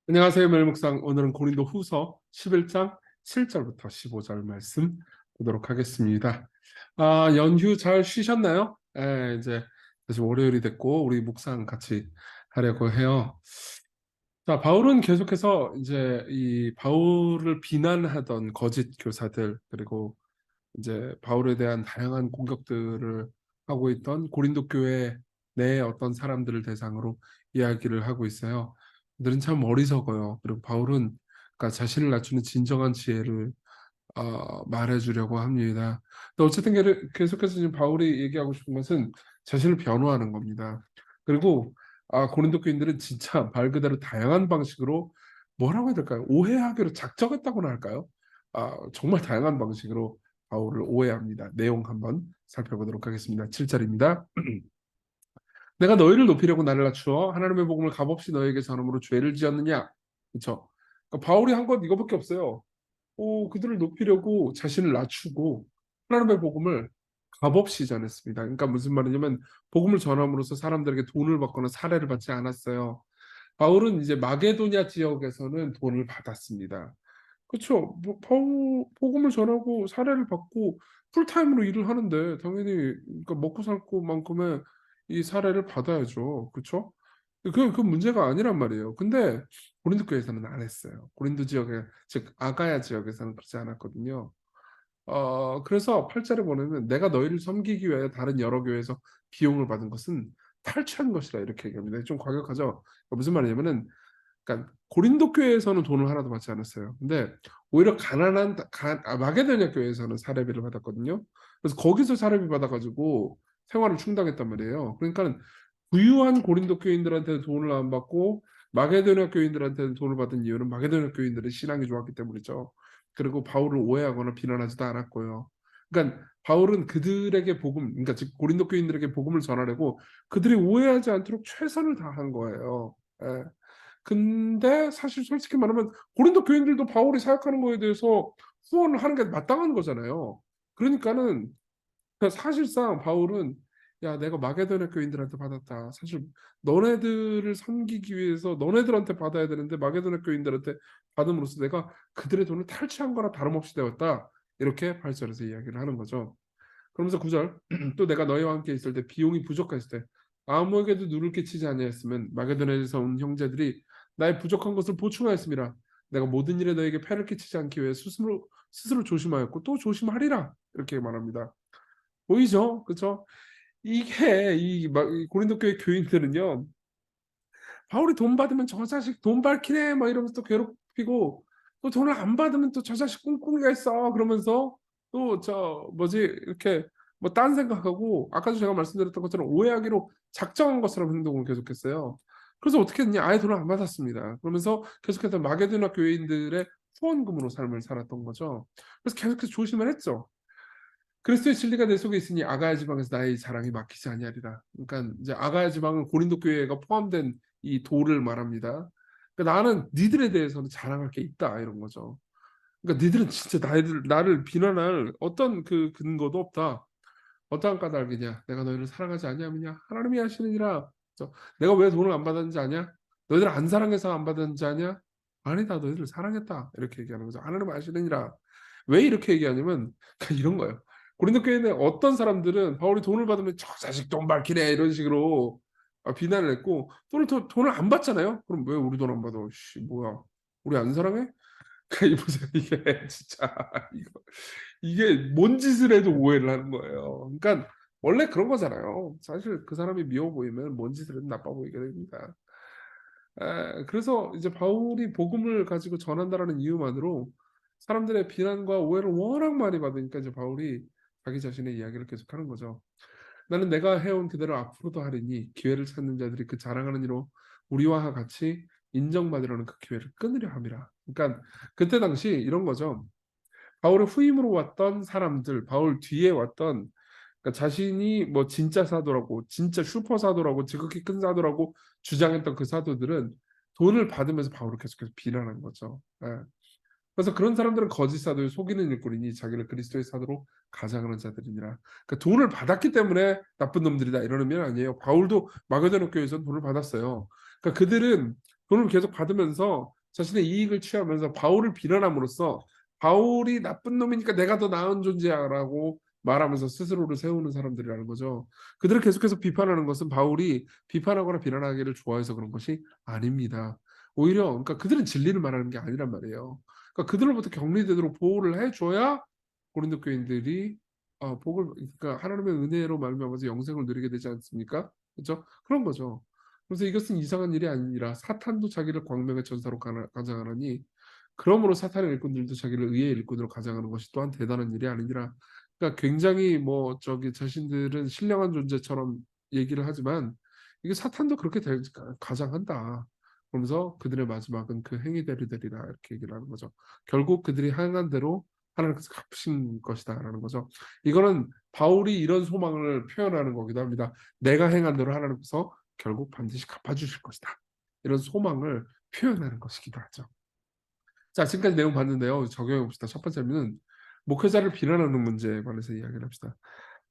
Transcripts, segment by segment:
안녕하세요. 멜묵상. 오늘은 고린도 후서 11장 7절부터 15절 말씀 보도록 하겠습니다. 연휴 잘 쉬셨나요? 이제 다시 월요일이 됐고 우리 묵상 같이 하려고 해요. 자, 바울은 계속해서 이제 이 바울을 비난하던 거짓 교사들, 그리고 이제 바울에 대한 다양한 공격들을 하고 있던 고린도 교회 내 어떤 사람들을 대상으로 이야기를 하고 있어요. 그들은 참 어리석어요. 그리고 바울은 그러니까 자신을 낮추는 진정한 지혜를 말해주려고 합니다. 근데 어쨌든 계속해서 지금 바울이 얘기하고 싶은 것은 자신을 변호하는 겁니다. 그리고 고린도 교인들은 진짜 말 그대로 다양한 방식으로 뭐라고 해야 될까요? 오해하기로 작정했다고나 할까요? 정말 다양한 방식으로 바울을 오해합니다. 내용 한번 살펴보도록 하겠습니다. 7절입니다. 내가 너희를 높이려고 나를 낮추어 하나님의 복음을 값없이 너에게 전함으로 죄를 지었느냐? 그렇죠? 그러니까 바울이 한 건 이거밖에 없어요. 그들을 높이려고 자신을 낮추고 하나님의 복음을 값없이 전했습니다. 그러니까 무슨 말이냐면 복음을 전함으로써 사람들에게 돈을 받거나 사례를 받지 않았어요. 바울은 이제 마게도냐 지역에서는 돈을 받았습니다. 그렇죠. 뭐 복음을 전하고 사례를 받고 풀타임으로 일을 하는데 당연히 그러니까 먹고 살 것만큼의 이 사례를 받아야죠. 그렇죠? 그 문제가 아니란 말이에요. 근데 고린도 교회에서는 안 했어요. 고린도 지역에 즉 아가야 지역에서는 그렇지 않았거든요. 그래서 8절에 보면 내가 너희를 섬기기 위하여 다른 여러 교회에서 비용을 받은 것은 탈취한 것이다 이렇게 얘기합니다. 좀 과격하죠. 그러니까 무슨 말이냐면은 그러니까 고린도 교회에서는 돈을 하나도 받지 않았어요. 근데 오히려 가난한 마게도냐 교회에서는 사례비를 받았거든요. 그래서 거기서 사례비 받아가지고 생활을 충당했단 말이에요. 그러니까 부유한 고린도 교인들한테 돈을 안 받고 마게도냐 교인들한테는 돈을 받은 이유는 마게도냐 교인들의 신앙이 좋았기 때문이죠. 그리고 바울을 오해하거나 비난하지도 않았고요. 그러니까 바울은 그들에게 복음, 그러니까 즉 고린도 교인들에게 복음을 전하려고 그들이 오해하지 않도록 최선을 다한 거예요. 예. 근데 사실 솔직히 말하면 고린도 교인들도 바울이 사역하는 거에 대해서 후원을 하는 게 마땅한 거잖아요. 그러니까는 사실상 바울은 야, 내가 마게도냐 교인들한테 받았다. 사실 너네들을 섬기기 위해서 너네들한테 받아야 되는데 마게도냐 교인들한테 받음으로써 내가 그들의 돈을 탈취한 거나 다름없이 되었다. 이렇게 8절에서 이야기를 하는 거죠. 그러면서 9절 또 내가 너희와 함께 있을 때 비용이 부족했을 때 아무에게도 눈을 끼치지 아니하였으면 마게도냐에서 온 형제들이 나의 부족한 것을 보충하였습니다. 내가 모든 일에 너에게 폐를 끼치지 않기 위해 스스로 조심하였고 또 조심하리라 이렇게 말합니다. 보이죠? 그렇죠? 이게 이 고린도 교회 교인들은요. 바울이 돈 받으면 저 자식 돈 밝히네 막 이러면서 또 괴롭히고 또 돈을 안 받으면 또 저 자식 꿍꿍이가 있어 그러면서 또 저 뭐지 이렇게 뭐 딴 생각하고 아까도 제가 말씀드렸던 것처럼 오해하기로 작정한 것처럼 행동을 계속했어요. 그래서 어떻게 했냐? 아예 돈을 안 받았습니다. 그러면서 계속해서 마게도나 교인들의 후원금으로 삶을 살았던 거죠. 그래서 계속해서 조심을 했죠. 그리스도의 진리가 내 속에 있으니 아가야 지방에서 나의 자랑이 막히지 아니하리라. 그러니까 이제 아가야 지방은 고린도 교회가 포함된 이 도를 말합니다. 그러니까 나는 니들에 대해서는 자랑할 게 있다 이런 거죠. 그러니까 니들은 진짜 나를 비난할 어떤 그 근거도 없다. 어떠한 까닭이냐? 내가 너희를 사랑하지 아니하느냐? 하나님이 하시느니라. 그래서 내가 왜 돈을 안 받았는지 아냐? 너희들 안 사랑해서 안 받았는지 아냐? 아니다, 너희들 사랑했다. 이렇게 얘기하는 거죠. 하나님 아시느니라. 왜 이렇게 얘기하냐면 이런 거예요. 고린도 교회에 어떤 사람들은 바울이 돈을 받으면 저 자식 돈 밝히네 이런 식으로 비난을 했고 돈을 안 받잖아요. 그럼 왜 우리 돈 안 받아? 씨 뭐야? 우리 안 사랑해? 이 보세요. 이게 진짜 이게 뭔 짓을 해도 오해를 하는 거예요. 그러니까 원래 그런 거잖아요. 사실 그 사람이 미워 보이면 뭔 짓을 해도 나빠 보이게 됩니다. 그래서 이제 바울이 복음을 가지고 전한다라는 이유만으로 사람들의 비난과 오해를 워낙 많이 받으니까 이제 바울이 자기 자신의 이야기를 계속하는 거죠. 나는 내가 해온 그대로 앞으로도 하리니 기회를 찾는 자들이 그 자랑하는 이로 우리와 같이 인정받으려는 그 기회를 끊으려 함이라. 그러니까 그때 당시 이런 거죠. 바울의 후임으로 왔던 사람들, 바울 뒤에 왔던 그러니까 자신이 뭐 진짜 사도라고, 진짜 슈퍼 사도라고, 지극히 큰 사도라고 주장했던 그 사도들은 돈을 받으면서 바울을 계속해서 비난한 거죠. 그래서 그런 사람들은 거짓 사도에 속이는 일꾼이니 자기를 그리스도의 사도로 가장하는 자들이니라. 그러니까 돈을 받았기 때문에 나쁜 놈들이다 이러는 면 아니에요. 바울도 마게도냐 교회에서 돈을 받았어요. 그러니까 그들은 돈을 계속 받으면서 자신의 이익을 취하면서 바울을 비난함으로써 바울이 나쁜 놈이니까 내가 더 나은 존재야라고 말하면서 스스로를 세우는 사람들이라는 거죠. 그들을 계속해서 비판하는 것은 바울이 비판하거나 비난하기를 좋아해서 그런 것이 아닙니다. 오히려 그러니까 그들은 진리를 말하는 게 아니란 말이에요. 그러니까 그들로부터 격리되도록 보호를 해줘야 고린도 교인들이 복을 그러니까 하나님의 은혜로 말미암아서 영생을 누리게 되지 않습니까? 그렇죠? 그런 거죠. 그래서 이것은 이상한 일이 아니라 사탄도 자기를 광명의 전사로 가장하나니 그러므로 사탄의 일꾼들도 자기를 의의 일꾼으로 가장하는 것이 또한 대단한 일이 아니니라. 그러니까 굉장히 뭐 저기 자신들은 신령한 존재처럼 얘기를 하지만 이게 사탄도 그렇게 가장한다. 그러면서 그들의 마지막은 그 행위대로 되리라 이렇게 얘기를 하는 거죠. 결국 그들이 행한 대로 하나님께서 갚으신 것이다라는 거죠. 이거는 바울이 이런 소망을 표현하는 거기도 합니다. 내가 행한 대로 하나님께서 결국 반드시 갚아주실 것이다. 이런 소망을 표현하는 것이기도 하죠. 자, 지금까지 내용 봤는데요. 적용해 봅시다. 첫 번째는 목회자를 비난하는 문제에 관해서 이야기를 합시다.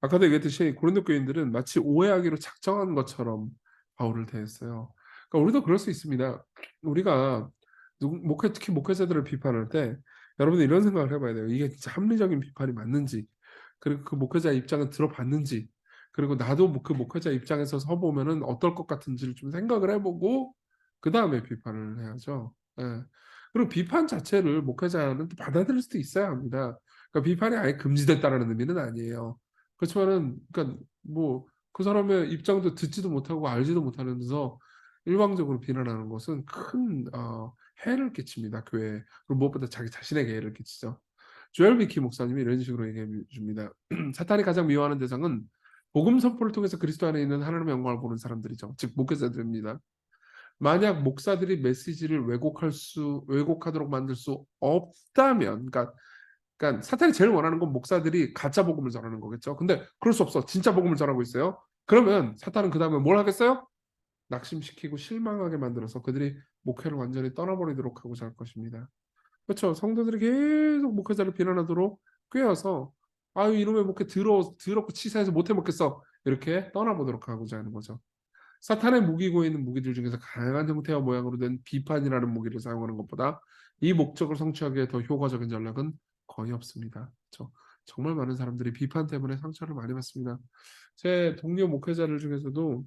아까도 얘기했듯이 고린도 교인들은 마치 오해하기로 작정한 것처럼 바울을 대했어요. 그러니까 우리도 그럴 수 있습니다. 우리가 특히 목회자들을 비판할 때 여러분들 이런 생각을 해봐야 돼요. 이게 진짜 합리적인 비판이 맞는지, 그리고 그 목회자 입장을 들어봤는지, 그리고 나도 그 목회자 입장에서 서보면은 어떨 것 같은지를 좀 생각을 해보고 그 다음에 비판을 해야죠. 예. 그리고 비판 자체를 목회자는 또 받아들일 수도 있어야 합니다. 그러니까 비판이 아예 금지됐다라는 의미는 아니에요. 그렇지만은 그러니까 뭐 그 사람의 입장도 듣지도 못하고 알지도 못하면서 일방적으로 비난하는 것은 큰 해를 끼칩니다. 교회에. 그리고 무엇보다 자기 자신에게 해를 끼치죠. 조엘 비키 목사님이 이런 식으로 얘기해 줍니다. 사탄이 가장 미워하는 대상은 복음 선포를 통해서 그리스도 안에 있는 하나님의 영광을 보는 사람들이죠. 즉 목회자들입니다. 만약 목사들이 메시지를 왜곡하도록 만들 수 없다면, 그러니까 사탄이 제일 원하는 건 목사들이 가짜 복음을 전하는 거겠죠. 근데 그럴 수 없어. 진짜 복음을 전하고 있어요. 그러면 사탄은 그 다음에 뭘 하겠어요? 낙심시키고 실망하게 만들어서 그들이 목회를 완전히 떠나버리도록 하고자 할 것입니다. 그렇죠. 성도들이 계속 목회자를 비난하도록 꾀어서 아유 이놈의 목회 더럽고 치사해서 못해 먹겠어 이렇게 떠나보도록 하고자 하는 거죠. 사탄의 무기고 있는 무기들 중에서 다양한 형태와 모양으로 된 비판이라는 무기를 사용하는 것보다 이 목적을 성취하기에 더 효과적인 전략은 거의 없습니다. 그렇죠? 정말 많은 사람들이 비판 때문에 상처를 많이 받습니다. 제 동료 목회자들 중에서도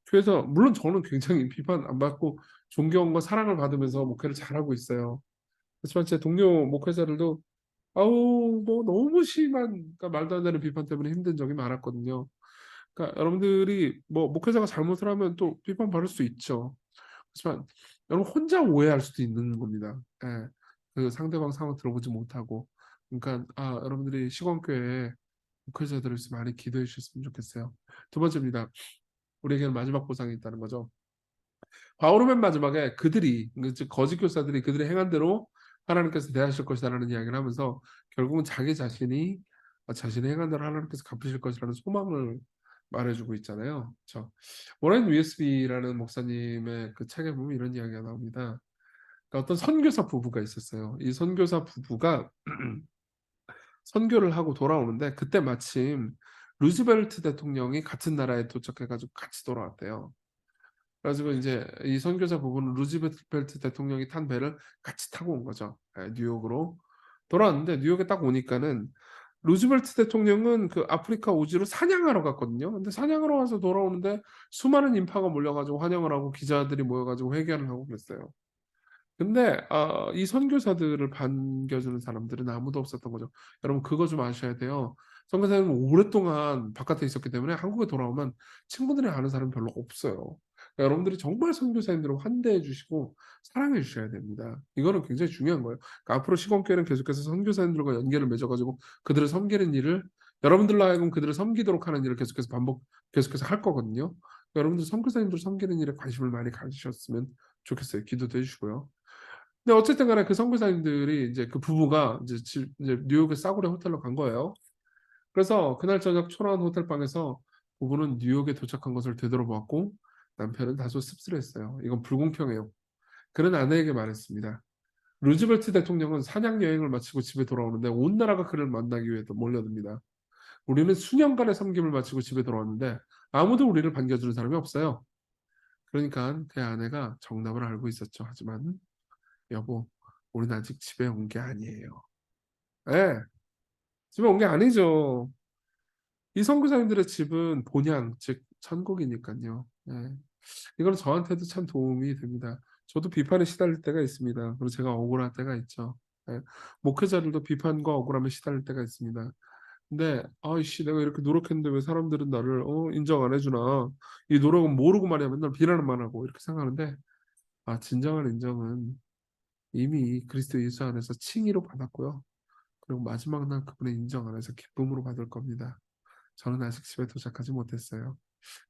교회에서 물론 저는 굉장히 비판 안 받고 존경과 사랑을 받으면서 목회를 잘하고 있어요. 그렇지만 제 동료 목회자들도 아우 뭐 너무 심한 그러니까 말도 안 되는 비판 때문에 힘든 적이 많았거든요. 그러니까 여러분들이 뭐 목회자가 잘못을 하면 또 비판받을 수 있죠. 그렇지만 여러분 혼자 오해할 수도 있는 겁니다. 예. 그 상대방 상황 들어보지 못하고. 그러니까 여러분들이 시공교회에 목회자들을 위해서 많이 기도해 주셨으면 좋겠어요. 두 번째입니다. 우리에게는 마지막 보상이 있다는 거죠. 바울은 맨 마지막에 그들이 즉 거짓 교사들이 그들의 행한 대로 하나님께서 대하실 것이다라는 이야기를 하면서 결국은 자기 자신이 자신의 행한 대로 하나님께서 갚으실 것이라는 소망을 말해주고 있잖아요. 그렇죠? 워렌 USB라는 목사님의 그 책에 보면 이런 이야기가 나옵니다. 그러니까 어떤 선교사 부부가 있었어요. 이 선교사 부부가 선교를 하고 돌아오는데 그때 마침 루즈벨트 대통령이 같은 나라에 도착해가지고 같이 돌아왔대요. 그래가지고 이제 이 선교사 부부는 루즈벨트 대통령이 탄 배를 같이 타고 온 거죠. 뉴욕으로 돌아왔는데 뉴욕에 딱 오니까는 루즈벨트 대통령은 그 아프리카 오지로 사냥하러 갔거든요. 근데 사냥하러 가서 돌아오는데 수많은 인파가 몰려가지고 환영을 하고 기자들이 모여가지고 회견을 하고 그랬어요. 근데 이 선교사들을 반겨주는 사람들은 아무도 없었던 거죠. 여러분 그거 좀 아셔야 돼요. 선교사님은 오랫동안 바깥에 있었기 때문에 한국에 돌아오면 친구들이 아는 사람 별로 없어요. 그러니까 여러분들이 정말 선교사님들을 환대해 주시고 사랑해 주셔야 됩니다. 이거는 굉장히 중요한 거예요. 그러니까 앞으로 시공교회는 계속해서 선교사님들과 연계를 맺어가지고 그들을 섬기는 일을 여러분들로 하여금 그들을 섬기도록 하는 일을 계속해서 할 거거든요. 그러니까 여러분들 선교사님들 섬기는 일에 관심을 많이 가지셨으면 좋겠어요. 기도도 해주시고요. 근데 어쨌든 간에 그 선교사님들이 이제 그 부부가 이제 뉴욕의 싸구려 호텔로 간 거예요. 그래서 그날 저녁 초라한 호텔방에서 부부는 뉴욕에 도착한 것을 되돌아보았고 남편은 다소 씁쓸했어요. 이건 불공평해요. 그는 아내에게 말했습니다. 루즈벨트 대통령은 사냥 여행을 마치고 집에 돌아오는데 온 나라가 그를 만나기 위해 몰려듭니다. 우리는 수년간의 섬김을 마치고 집에 돌아왔는데 아무도 우리를 반겨주는 사람이 없어요. 그러니까 그 아내가 정답을 알고 있었죠. 하지만 여보, 우리는 아직 집에 온 게 아니에요. 예, 집에 온 게 아니죠. 이 선교사님들의 집은 본향, 즉 천국이니까요. 예. 이건 저한테도 참 도움이 됩니다. 저도 비판에 시달릴 때가 있습니다. 그리고 제가 억울할 때가 있죠. 예. 목회자들도 비판과 억울함에 시달릴 때가 있습니다. 근데 아이씨 내가 이렇게 노력했는데 왜 사람들은 나를 인정 안 해주나? 이 노력은 모르고 말이야 맨날 비난만 하고 이렇게 생각하는데 진정한 인정은 이미 그리스도 예수 안에서 칭의로 받았고요. 그리고 마지막 날 그분의 인정 안에서 기쁨으로 받을 겁니다. 저는 아직 집에 도착하지 못했어요.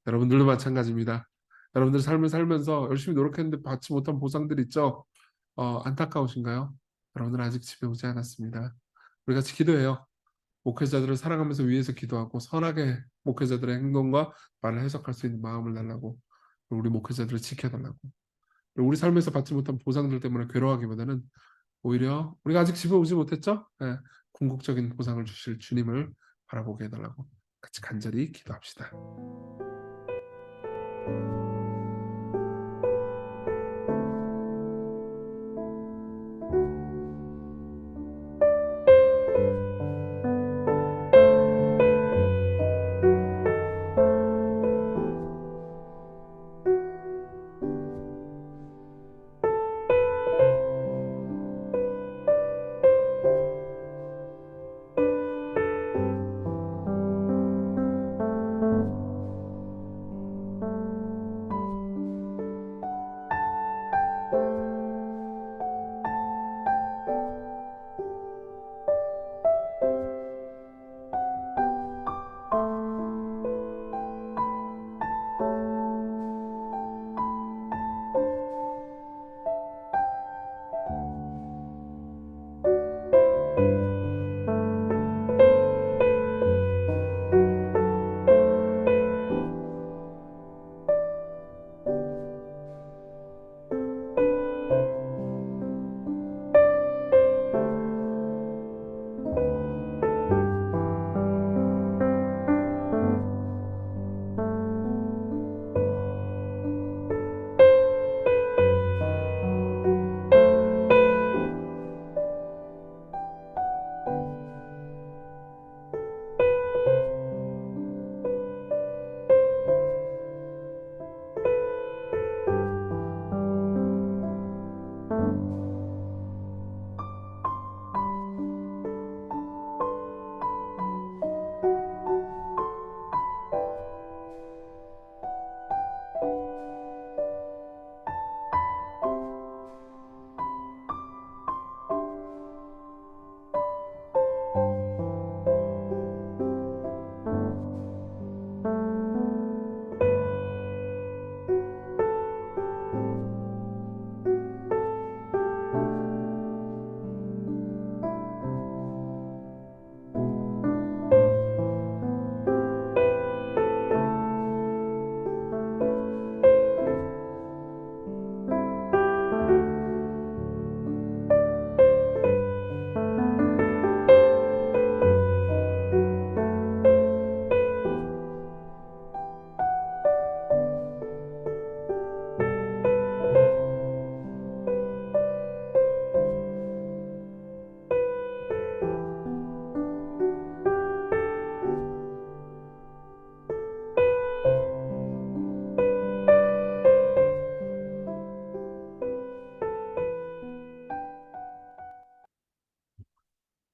여러분들도 마찬가지입니다. 여러분들 삶을 살면서 열심히 노력했는데 받지 못한 보상들 있죠? 안타까우신가요? 여러분들 아직 집에 오지 않았습니다. 우리 같이 기도해요. 목회자들을 사랑하면서 위에서 기도하고 선하게 목회자들의 행동과 말을 해석할 수 있는 마음을 달라고 우리 목회자들을 지켜달라고 우리 삶에서 받지 못한 보상들 때문에 괴로워하기보다는 오히려 우리가 아직 집에 오지 못했죠? 예, 궁극적인 보상을 주실 주님을 바라보게 해달라고 같이 간절히 기도합시다.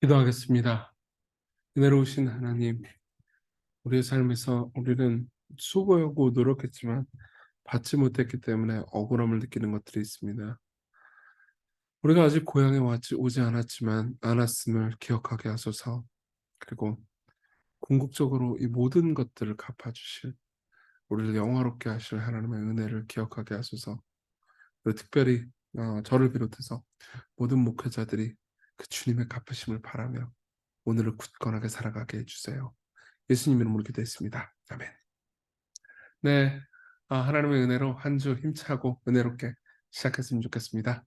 기도하겠습니다. 은혜로우신 하나님, 우리의 삶에서 우리는 수고하고 노력했지만 받지 못했기 때문에 억울함을 느끼는 것들이 있습니다. 우리가 아직 고향에 오지 않았음을 기억하게 하소서. 그리고 궁극적으로 이 모든 것들을 갚아주실 우리를 영화롭게 하실 하나님의 은혜를 기억하게 하소서. 그리고 특별히 저를 비롯해서 모든 목회자들이 그 주님의 갚으심을 바라며 오늘을 굳건하게 살아가게 해주세요. 예수님 이름으로 기도했습니다. 아멘. 네, 하나님의 은혜로 한 주 힘차고 은혜롭게 시작했으면 좋겠습니다.